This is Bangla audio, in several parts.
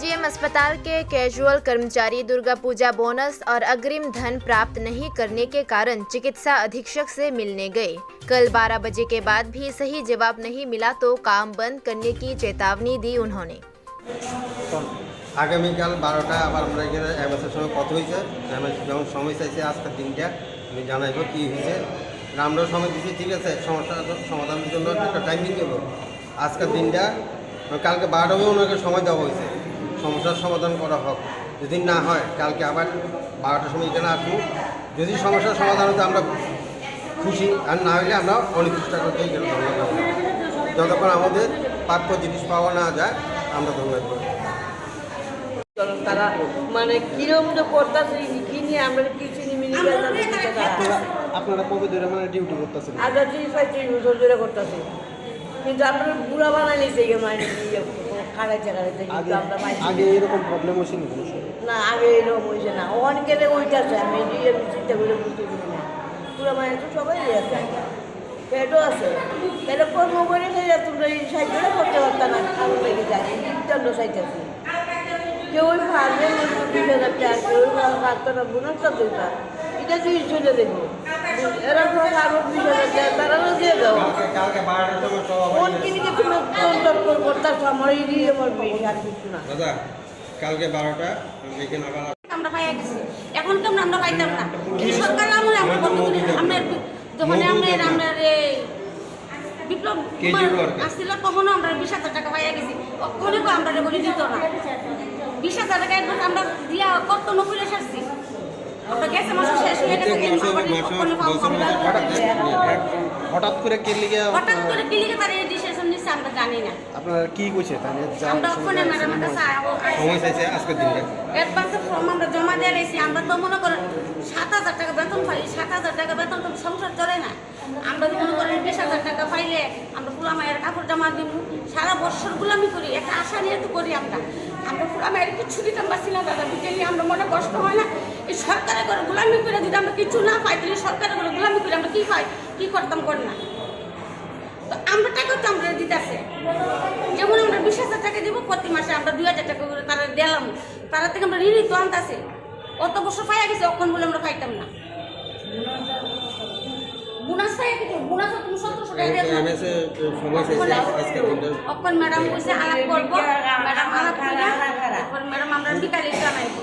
आईजीएम अस्पताल के कैजुअल कर्मचारी दुर्गा पूजा बोनस और अग्रिम धन प्राप्त नहीं करने के कारण चिकित्सा अधीक्षक से मिलने गए। कल 12 बजे के बाद भी सही जवाब नहीं मिला तो काम बंद करने की चेतावनी दी उन्होंने। আগামীকাল 12টা আবার আমরা এখানে এমএসের সঙ্গে কথা হয়েছে, এমএস যেমন সময় চাইছে আজকের দিনটা আমি জানাইব কী হয়েছে। আমরাও সময় দিচ্ছি, ঠিক আছে, সমস্যা সমাধানের জন্য একটা টাইম দিতে হবে। আজকের দিনটা কালকে 12টাও ওনাকে সময় দেওয়া হয়েছে, সমস্যার সমাধান করা হোক। যদি না হয় কালকে আবার 12টার সময় এখানে আসবো। যদি সমস্যার সমাধান হতে আমরা খুশি, আর না হলে আমরা অনির্দিষ্ট করতে এখানে ধন্যবাদ করব। যতক্ষণ আমাদের প্রাপ্য জিনিস পাওয়া না যায় আমরা ধন্যবাদ করব। তারা মানে কিরম যে করতেছে কি নিয়ে আমরা কিছু আপনারা কবে ধরে মানে ডিউটি করতেছেন? আজ 35 বছর ধরে করতেছে, কিন্তু আপনারা বুড়া বানাই নিয়েছে মানে খাড়াইছে কিন্তু আমরা আগে এরকম প্রবলেম হয়েছিল না, আগে এরকম হয়েছে না। অনেকের ওইটাছে আমি চিন্তা করে বুঝতে পারি না। বুড়া মানে তো সবাই আছে, পেটও আছে, তাহলে কর্ম করে তোমরা এই সাইকেলে করতে পারতাম না, আলু লেগে যায় চন্দ্র সাইকেছে কেউ ভাববে 20,000 টাকা, কেউ ভাবতো না বোনাসটা দরকার, এটা তুই চলে দেখবো এরা আরো 20,000 টাকা তারাও দিয়ে দাও। কোন কিনিকে তুমি তর্ক করতেছো? আমার এই আমার মেয়ে আর কিছু না। দাদা কালকে 12টা এখানে আবার আমরা পাইয়া গেছি, এখন তো আমরা পাইতাম না। এই সরকার আমলে আমরা বন্ধ করে আমরা যখন আমরা বিপ্লব আসছিল তখনও আমরা 20,000 টাকা পাইয়া গেছি, ওখানে তো আমরা বলে দিত না। 20,000 টাকা একবার আমরা দিয়া কত নকুলে সারছি, আমরা গেছে মাস শেষ হয়ে গেছে। হঠাৎ করে কে লিগে তার এই ডিসিশন নিচ্ছে আমরা জানি না। আপনারা কি কইছে তাহলে? আমরা ওখানে ম্যাডামের কাছে সময় চাইছে আজকের দিনটা অ্যাডভান্সে ফর্ম আমরা জমা দিয়ে রেখেছি। আমরা তো মনে করেন 7,000 টাকা বেতন পাই, 7,000 টাকা বেতন তো সংসার চলে না। আমরা তো মনে করেন 20,000 টাকা পাইলে আমরা পুরা মায়ের কাপড় জমা দিব, সারা বছর গুলামি করি, একটা আশা নিয়ে তো করি। আমরা পুরা মায়ের কিছু দিতাম পারছি না দাদা, বুঝলি আমরা মনে কষ্ট হয় না। এই সরকারের করে গুলামি করে যদি আমরা কিছু না পাই, তাহলে সরকারের করে গুলামি করে আমরা কী পাই, কী করতাম করি না। তো আমরা টাকা তো আমরা দিতেছে, যেমন আমরা 20,000 টাকা দিব প্রতি মাসে, আমরা 2,000 টাকা করে তারা দিলাম, তারা থেকে আমরা ঋণই তো আনতেছে। অত বছর পাইয়া গেছে, অক্ষণ বলে আমরা পাইতাম না। বোনাস পাইয়া কিন্তু বোনাস তুমি 1700 টাকা দিয়ে সময় চাইছে আজকের দিনটা। অক্ষণ ম্যাডাম কইছে আলাপ করবো, ম্যাডাম আলাপ করে তারপর ম্যাডাম আমরা বিকালে জানাইবো।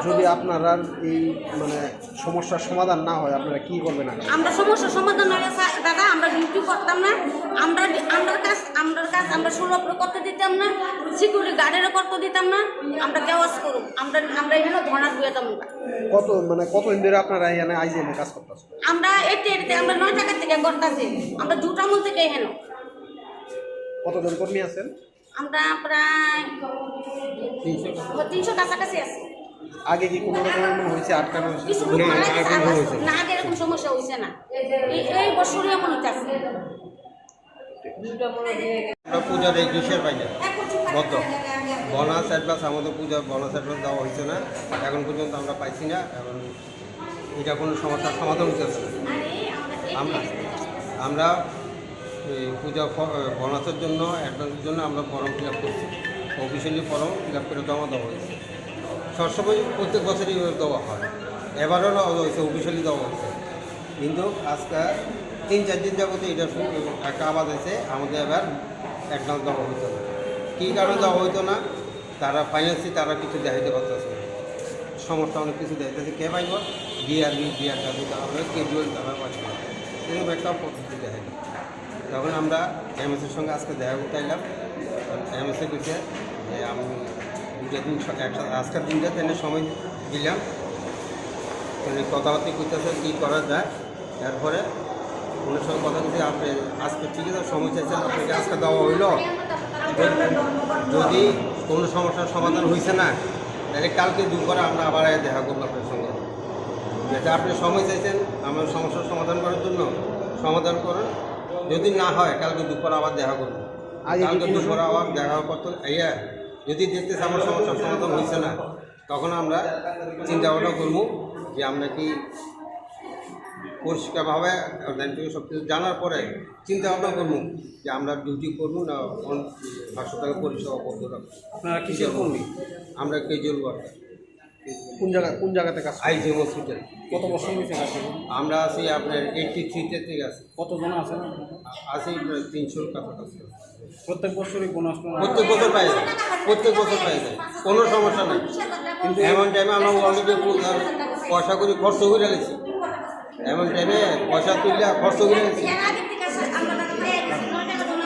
যদি আপনারা এই মানে সমস্যার সমাধান না হয় আপনারা কি করবেন? আমরা সমস্যার সমাধান হলে দাদা আমরা ডিউটি করতাম না, আমরা আমরা 16 করতে দিতাম না, সিকিউরিটি গার্ডেরও করতে দিতাম না, আমরা কেওয়াজ করুম, আমরা এখানে ধর্ণা দিয়ে যেতাম না। কতদিন ধরে আপনারা এখানে আইজিএমে কাজ করতেছেন? আমরা এতে আমরা 9 টাকা থেকে করতেছি, আমরা 2টা মূল থেকে এখানে। কতজন কর্মী আছেন? আমরা প্রায় 300 কাছাকাছি আছি। আগে কি কোনো রকম হয়েছে আটকানো হয়েছে? কিছু না, আগে এরকম সমস্যা হয়েছে না, এই বছরই এমন হচ্ছে। আমরা পূজার এই কিসের পাই না বদ্ধ বোনাস অ্যাডভান্স, আমাদের পূজার বোনাস অ্যাডভান্স দেওয়া হয়েছে না এখন পর্যন্ত, আমরা পাইছি না। এখন এটা কোনো সমস্যার সমাধান হচ্ছে আমরা পূজা বোনাসের জন্য অ্যাডভান্সের জন্য আমরা ফর্ম ফিল আপ করছি, অফিসিয়ালি ফর্ম ফিল আপ করে জমা দেওয়া হয়েছে। সবসময় প্রত্যেক বছরই দেওয়া হয়, এবারও দেওয়া হয়েছে, অফিসিয়ালি দেওয়া হয়েছে। কিন্তু আজকে 3-4 দিন যাবতে এটা একটা আবাদ হয়েছে, আমাদের এবার অ্যাডভান্স দেওয়া হইতো না। কী কারণে দেওয়া হইতো না, তারা ফাইন্যান্সি তারা কিছু দেখাইতে পারতেছে, সমস্যা অনেক কিছু দেখাইতেছে। কে পাইব? ডিআরটা দিতে হবে, কেজুয়াল তারা পাচ্ছে না, এরকম একটা পদ্ধতি দেখাই। তখন আমরা এমএসের সঙ্গে আজকে দেখা করতে এলাম, এমএসএ কইছে যে আমি 2 দিন আজকের দিনটা তেনে সময় দিলাম, কথাবার্তা করতেছে কী করা যায়। এরপরে ওনার সঙ্গে কথা বলছি, আপনি আজকে ঠিক আছে সময় চাইছেন, আপনাকে আজকে দেওয়া হইল, যদি কোনো সমস্যার সমাধান হয়েছে না তাহলে কালকে দুপুরে আমরা আবার দেখা করবো আপনার সঙ্গে। যেটা আপনি সময় চাইছেন আমার সমস্যার সমাধান করার জন্য, সমাধান করুন। যদি না হয় কালকে দুপুরে আবার দেখা করবো, কালকে দুপুরে আবার দেখা করতে যদি দেখতেছে আমার সমস্যার সমাধান হয়েছে না, তখন আমরা চিন্তা ভাবনা করবো যে আমরা কি পরিষ্কারভাবে অনলাইন থেকে সব কিছু জানার পরে চিন্তা ভাবনা করবো যে আমরা ডিউটি করবো না হাসপাতালে পরিষেবা বন্ধ রাখবো। আপনারা কিসের কর্মী? আমরা কেজুয়াল ওয়ার্কার, কোন জায়গাতে কাজ করেন? IgM hospital. কত বছর হয়েছে কাজ করেন? আমরা আছি আপনার 83 থেকে আছি, কতজন আছেন? আছি প্রায় 300 কাছাকাছি। প্রত্যেক বছরই বোনাস প্রত্যেক বছর পাই যায়, প্রত্যেক বছর পাই যায়, কোনো সমস্যা নাই। কিন্তু এমন টাইমে আমরা অলরেডি পয়সা করে খরচ করে গেছি, এমন টাইমে পয়সা তুললে খরচ করে গেছি। এর আগের থেকে আমরা